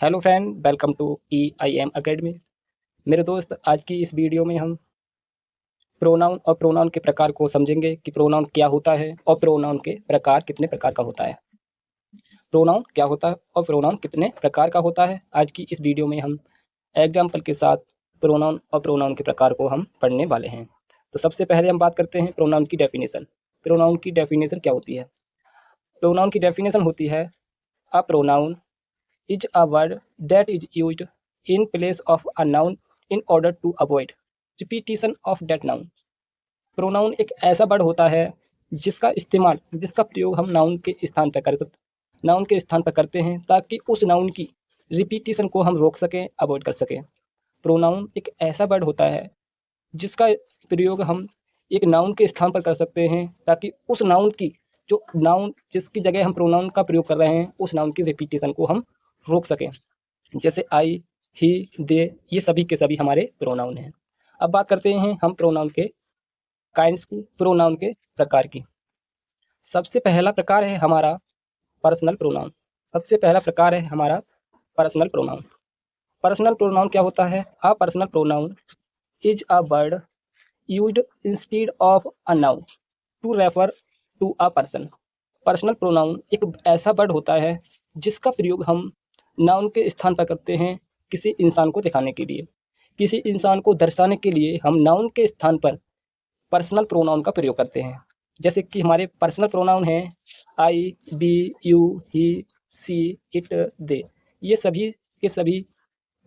Hello friend, welcome to EIM academy. मेरे दोस्त, आज की इस वीडियो में हम प्रोनाउन और प्रोनाउन के प्रकार को समझेंगे कि प्रोनाउन क्या होता है और प्रोनाउन के प्रकार कितने प्रकार का होता है। प्रोनाउन क्या होता है और प्रोनाउन कितने प्रकार का होता है, आज की इस वीडियो में हम एग्जाम्पल के साथ प्रोनाउन और प्रोनाउन के प्रकार को हम पढ़ने वाले हैं। तो सबसे पहले हम बात करते हैं प्रोनाउन की डेफिनेशन। प्रोनाउन की डेफिनेशन क्या होती है? प्रोनाउन की डेफिनेशन होती है, a pronoun is a word that is used in place of a noun in order to avoid repetition of that noun। Pronoun एक ऐसा वर्ड होता है जिसका प्रयोग हम नाउन के स्थान पर करते हैं ताकि उस नाउन की रिपीटिशन को हम रोक सकें, अवॉइड कर सकें। प्रोनाउन एक ऐसा वर्ड होता है जिसका प्रयोग हम एक नाउन के स्थान पर कर सकते हैं ताकि उस नाउन की जो नाउन जिसकी जगह हम प्रोनाउन का प्रयोग कर रहे हैं उस नाउन की रिपीटिशन को हम रोक सकें। जैसे आई, ही, दे, ये सभी के सभी हमारे प्रोनाउन हैं। अब बात करते हैं हम प्रोनाउन के काइंड्स की, प्रोनाउन के प्रकार की। सबसे पहला प्रकार है हमारा पर्सनल प्रोनाउन। पर्सनल प्रोनाउन क्या होता है? A personal pronoun is a word used instead of a noun to refer to a person. Personal pronoun एक ऐसा वर्ड होता है जिसका प्रयोग हम नाउन के स्थान पर करते हैं किसी इंसान को दिखाने के लिए। किसी इंसान को दर्शाने के लिए हम नाउन के स्थान पर पर्सनल प्रोनाउन का प्रयोग करते हैं। जैसे कि हमारे पर्सनल प्रोनाउन हैं I, we, you, he, she, it, they. ये सभी के सभी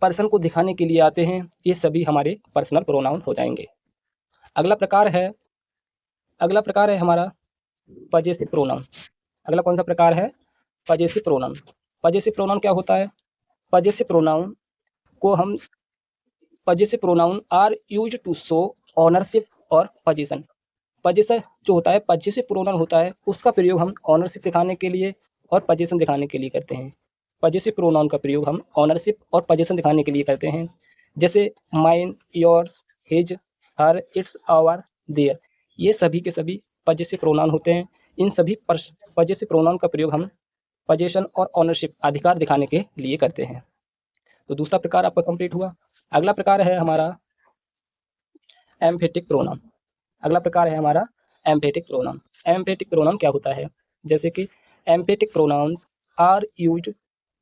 पर्सन को दिखाने के लिए आते हैं। ये सभी हमारे पर्सनल प्रोनाउन हो जाएंगे। अगला प्रकार है हमारा पजेसिव प्रोनाउन। अगला कौन सा प्रकार है? Possessive pronoun. पजेसिव प्रोनाउन क्या होता है? Possessive pronouns are used to show ownership और पोजीशन। पोजीशन जो होता है, पजेसिव प्रोनाउन होता है, उसका प्रयोग हम ऑनरशिप दिखाने के लिए और पोजीशन दिखाने के लिए करते हैं। पजेसिव प्रोनाउन का प्रयोग हम ऑनरशिप और पोजीशन दिखाने के लिए करते हैं। जैसे mine, yours, his, her, its, our, their. ये सभी के सभी पजेसिव प्रोनाउन होते हैं। इन सभी पजेसिव प्रोनाउन का प्रयोग हम पोजीशन और ऑनरशिप, अधिकार दिखाने के लिए करते हैं। तो दूसरा प्रकार आपका कंप्लीट हुआ। अगला प्रकार है हमारा एम्फेटिक प्रोनाउन। एम्फेटिक प्रोनाउन क्या होता है? जैसे कि emphatic pronouns are used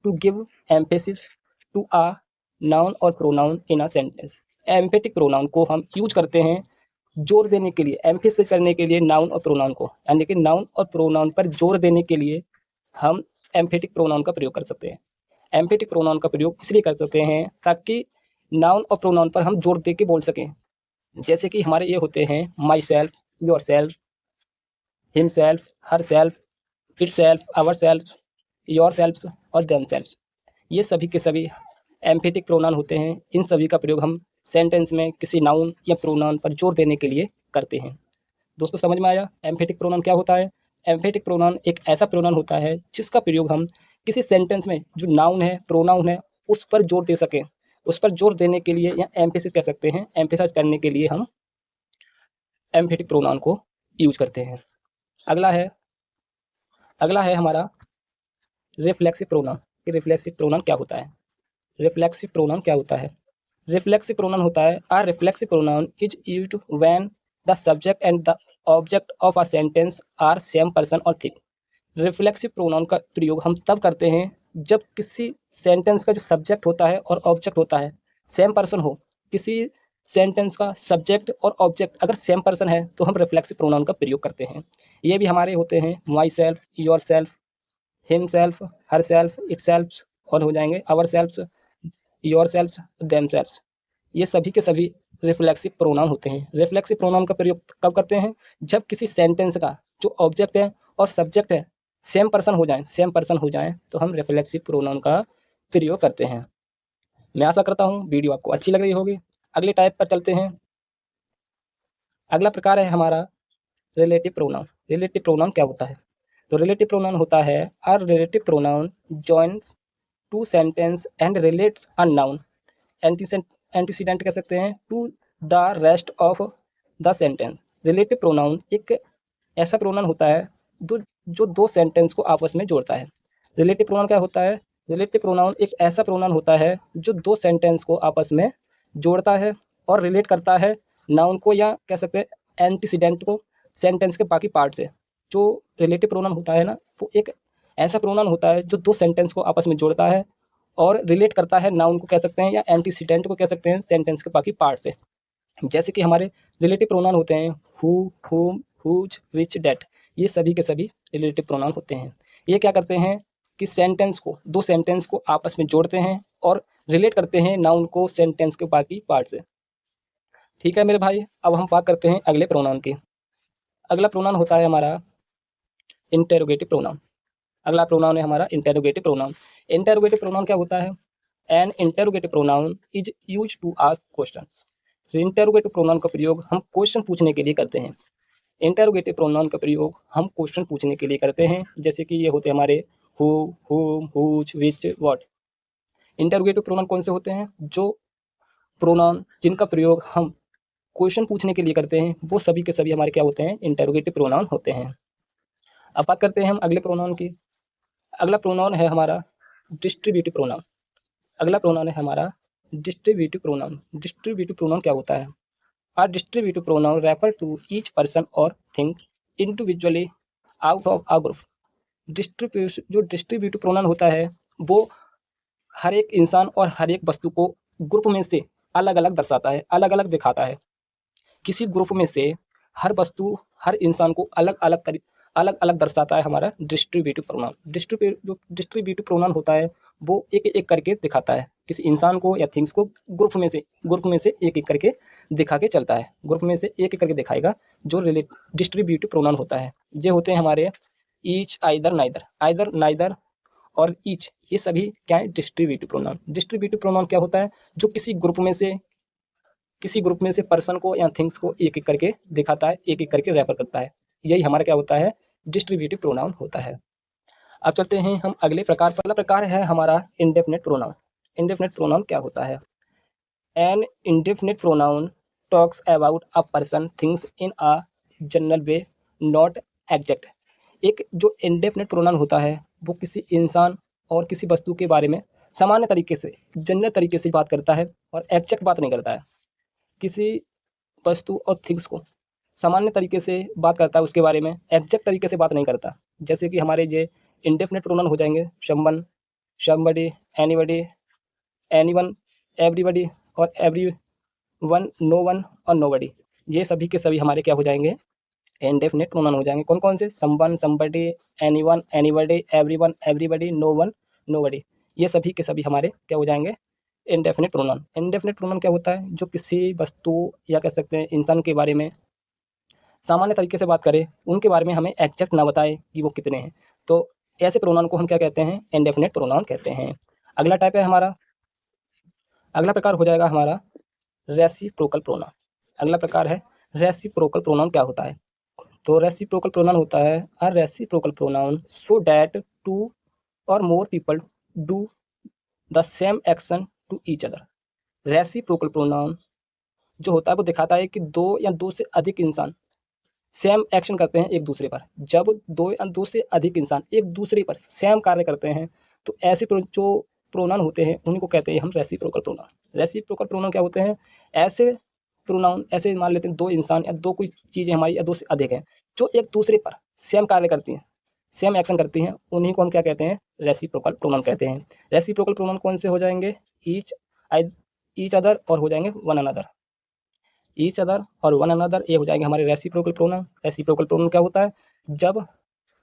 to give emphasis to a noun और pronoun in a sentence. Emphatic pronoun को हम यूज करते हैं जोर देने के लिए, एम्फेसिस करने के लिए नाउन और प्रोनाउन को, यानी कि नाउन और प्रोनाउन पर जोर देने के लिए हम एम्फेटिक प्रोनाउन का प्रयोग कर सकते हैं। एम्फेटिक प्रोनाउन का प्रयोग इसलिए कर सकते हैं ताकि नाउन और प्रोनाउन पर हम जोर दे के बोल सकें। जैसे कि हमारे ये होते हैं myself, yourself, himself, herself, itself, our self, yourself और देम सेल्फ। ये सभी के सभी एम्फेटिक प्रोनाउन होते हैं। इन सभी का प्रयोग हम सेंटेंस में किसी नाउन या प्रोनाउन पर जोर देने के लिए करते हैं। दोस्तों, समझ में आया एम्फेटिक प्रोनाउन क्या होता है? एम्फेटिक प्रोनाउन एक ऐसा प्रोनाउन होता है जिसका प्रयोग हम किसी सेंटेंस में जो नाउन है, प्रोनाउन है, उस पर जोर दे सकें। उस पर जोर देने के लिए या एम्फेसिस कह सकते हैं, एम्फेसाइज करने के लिए हम एम्फेटिक प्रोनाउन को यूज करते हैं। अगला है हमारा रिफ्लेक्सिव प्रोनाउन। रिफ्लेक्सिव प्रोनाउन क्या होता है? रिफ्लेक्सिव प्रोनाउन होता है a reflexive pronoun is used when the subject and the object of a sentence are same person और थिंग। रिफ्लेक्सिव प्रोनाउन का प्रयोग हम तब करते हैं जब किसी सेंटेंस का जो सब्जेक्ट होता है और ऑब्जेक्ट होता है सेम पर्सन हो। किसी सेंटेंस का सब्जेक्ट और ऑब्जेक्ट अगर सेम पर्सन है तो हम रिफ्लेक्सिव प्रोनाउन का प्रयोग करते हैं। ये भी हमारे होते हैं myself, yourself, himself, herself, itself और हो जाएंगे our self, yourself, them self. ये सभी के सभी रिफ्लेक्सिव प्रोनाउन होते हैं। रिफ्लेक्सिव प्रोनाउन का प्रयोग कब करते हैं? जब किसी सेंटेंस का जो ऑब्जेक्ट है और सब्जेक्ट है सेम पर्सन हो जाएं तो हम रिफ्लेक्सिव प्रोनाउन का प्रयोग करते हैं। मैं आशा करता हूँ वीडियो आपको अच्छी लग रही होगी। अगले टाइप पर चलते हैं। अगला प्रकार है हमारा रिलेटिव प्रोनाउन। रिलेटिव प्रोनाउन क्या होता है? तो रिलेटिव प्रोनाउन होता है a relative pronoun joins two sentence and relates a noun antecedent कह सकते हैं to the rest of the sentence. Relative pronoun एक ऐसा प्रोनाउन होता है जो दो सेंटेंस को आपस में जोड़ता है। रिलेटिव प्रोनाउन क्या होता है? रिलेटिव प्रोनाउन एक ऐसा प्रोनाउन होता है जो दो सेंटेंस को आपस में जोड़ता है और रिलेट करता है नाउन को, या कह सकते हैं एंटीसीडेंट को, सेंटेंस के बाकी पार्ट से। जो रिलेटिव प्रोनाउन होता है ना, वो एक ऐसा प्रोनाउन होता है जो दो सेंटेंस को आपस में जोड़ता है और रिलेट करता है नाउन को कह सकते हैं, या एंटीसीडेंट को कह सकते हैं, सेंटेंस के बाकी पार्ट से। जैसे कि हमारे रिलेटिव प्रोनाउन होते हैं who, whom, whose, which, date. ये सभी के सभी रिलेटिव प्रोनाउन होते हैं। ये क्या करते हैं कि सेंटेंस को, दो सेंटेंस को आपस में जोड़ते हैं और रिलेट करते हैं नाउन को सेंटेंस के बाकी पार्ट से। ठीक है मेरे भाई, अब हम बात करते हैं अगले प्रोनाउन की। अगला प्रोनाउन होता है हमारा इंटेरोगेटिव प्रोनाउन। अगला प्रोनाउन है हमारा इंटेरोगेटिव प्रोनाउन। इंटेरोगेटिव प्रोनाउन क्या होता है? An interrogative pronoun is use to ask questions. Interrogative pronoun का प्रयोग हम क्वेश्चन पूछने के लिए करते हैं। इंटेरोगेटिव प्रोनाउन का प्रयोग हम क्वेश्चन पूछने के लिए करते हैं, जैसे कि ये होते हैं हमारे who, whom, whose, which, what. Interrogative pronoun कौन से होते हैं? जो प्रोनाउन जिनका प्रयोग हम क्वेश्चन पूछने के लिए करते हैं, वो सभी के सभी हमारे क्या होते हैं? इंटेरोगेटिव प्रोनाउन होते हैं। अब बात करते हैं हम अगले प्रोनाउन की। अगला प्रोनाउन है हमारा डिस्ट्रीब्यूटिव प्रोनाउन। अगला प्रोनाउन है हमारा डिस्ट्रीब्यूटिव प्रोनाउन। डिस्ट्रीब्यूटिव प्रोनाउन क्या होता है? A distributive pronoun refer to each person or thing individually out of a group. जो डिस्ट्रीब्यूटिव प्रोनाउन होता है वो हर एक इंसान और हर एक वस्तु को ग्रुप में से अलग अलग दर्शाता है, अलग अलग दिखाता है। किसी ग्रुप में से हर वस्तु, हर इंसान को अलग अलग दर्शाता है हमारा डिस्ट्रीब्यूटिव प्रोनाउन। जो डिस्ट्रीब्यूटिव प्रोनाउन होता है वो एक एक करके दिखाता है किसी इंसान को या थिंग्स को, ग्रुप में से एक एक करके दिखा के चलता है। ग्रुप में से एक एक करके दिखाएगा जो डिस्ट्रीब्यूटिव प्रोनाउन होता है। ये होते हैं हमारे each, either, neither. Either, neither और ईच, ये सभी क्या है? Distributive pronoun. डिस्ट्रीब्यूटिव प्रोनाउन क्या होता है? जो किसी ग्रुप में से पर्सन को या थिंग्स को एक एक करके दिखाता है, एक एक करके रेफर करता है। यही हमारा क्या होता है? डिस्ट्रीब्यूटिव प्रोनाउन होता है। अब चलते हैं हम अगले प्रकार पर। अगला प्रकार है हमारा इंडेफिनिट प्रोनाउन। इंडेफिनिट प्रोनाउन क्या होता है? An indefinite pronoun talks about a person, things in a general way, not exact. एक जो इंडेफिनिट प्रोनाउन होता है वो किसी इंसान और किसी वस्तु के बारे में सामान्य तरीके से, जनरल तरीके से बात करता है और एग्जैक्ट बात नहीं करता है। किसी वस्तु और थिंग्स को सामान्य तरीके से बात करता है उसके बारे में, एग्जैक्ट तरीके से बात नहीं करता। जैसे कि हमारे ये इंडेफिनिट प्रोनाउन हो जाएंगे someone, somebody, anybody, anyone, everybody और एवरीवन, नो वन और नोबडी। ये सभी के सभी हमारे क्या हो जाएंगे? इंडेफिनिट प्रोनाउन हो जाएंगे। कौन कौन से? Someone, somebody, anyone, anybody, everyone, everybody, no one, nobody. ये सभी के सभी हमारे क्या हो जाएंगे? Indefinite pronoun. इंडेफिनिट प्रोनाउन क्या होता है? जो किसी वस्तु या कह सकते हैं इंसान के बारे में सामान्य तरीके से बात करें, उनके बारे में हमें एग्जैक्ट ना बताए कि वो कितने हैं, तो ऐसे प्रोनाउन को हम क्या कहते हैं? इंडेफिनिट प्रोनाउन कहते हैं। अगला टाइप है हमारा, अगला प्रकार हो जाएगा हमारा रेसिप्रोकल प्रोनाउन। अगला प्रकार है रेसिप्रोकल प्रोनाउन। क्या होता है? तो रेसिप्रोकल प्रोनाउन होता है a reciprocal pronoun so that two or more people do the same action to each other. Reciprocal pronoun जो होता है वो दिखाता है कि दो या दो से अधिक इंसान सेम एक्शन करते हैं एक दूसरे पर। जब दो या दो से अधिक इंसान एक दूसरे पर सेम कार्य करते हैं तो ऐसे जो प्रोनाउन होते हैं उन्हीं को कहते हैं हम रेसिप्रोकल प्रोनाउन। रेसिप्रोकल प्रोनाउन क्या होते हैं? ऐसे प्रोनाउन, ऐसे मान लेते हैं दो इंसान या दो कोई चीज़ें हमारी या दो से अधिक हैं जो एक दूसरे पर सेम कार्य करती हैं, सेम एक्शन करती हैं, उन्हीं को हम क्या कहते हैं? रेसिप्रोकल प्रोनाउन कहते हैं। रेसिप्रोकल प्रोनाउन कौन से हो जाएंगे? ईच अदर और हो जाएंगे वन अनदर। ईच अदर और वन अनदर ये हो जाएंगे हमारे रेसिप्रोकल प्रोनाउन। रेसिप्रोकल प्रोनाउन क्या होता है? जब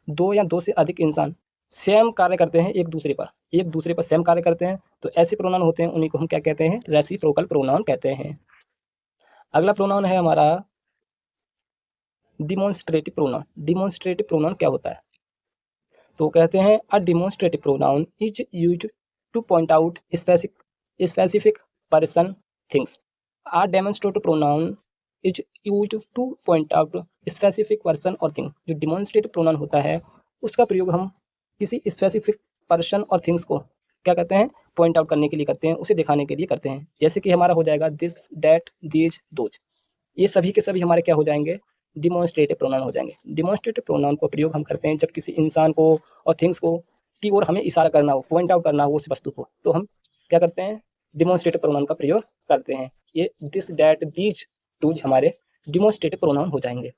दो या दो से अधिक इंसान सेम कार्य करते हैं एक दूसरे पर सेम कार्य करते हैं तो ऐसे प्रोनाउन होते हैं, उन्हीं को हम क्या कहते हैं? रेसिप्रोकल प्रोनाउन कहते हैं। अगला प्रोनाउन है हमारा डिमॉन्स्ट्रेटिव प्रोनाउन। डिमॉन्स्ट्रेटिव प्रोनाउन क्या होता है? तो कहते हैं a demonstrative pronoun is used to point out specific person, things. A demonstrative pronoun is used to point out specific person और थिंग। जो डिमॉन्स्ट्रेटिव प्रोनाउन होता है उसका प्रयोग हम किसी स्पेसिफिक पर्सन और थिंग्स को क्या कहते हैं? पॉइंट आउट करने के लिए करते हैं, उसे दिखाने के लिए करते हैं। जैसे कि हमारा हो जाएगा दिस, डैट, दीज, दोज। ये सभी के सभी हमारे क्या हो जाएंगे? डिमॉन्स्ट्रेटिव प्रोनाउन हो जाएंगे। डिमॉन्स्ट्रेटिव प्रोनाउन को प्रयोग हम करते हैं जब किसी इंसान को और थिंग्स को की ओर हमें इशारा करना हो, पॉइंट आउट करना हो उस वस्तु को, तो हम क्या करते हैं, डिमॉन्स्ट्रेटिव प्रोनाउन का प्रयोग करते हैं। ये दिस, डैट, दीज, टूज हमारे डिमॉन्स्ट्रेटिव प्रोनाउन हो जाएंगे।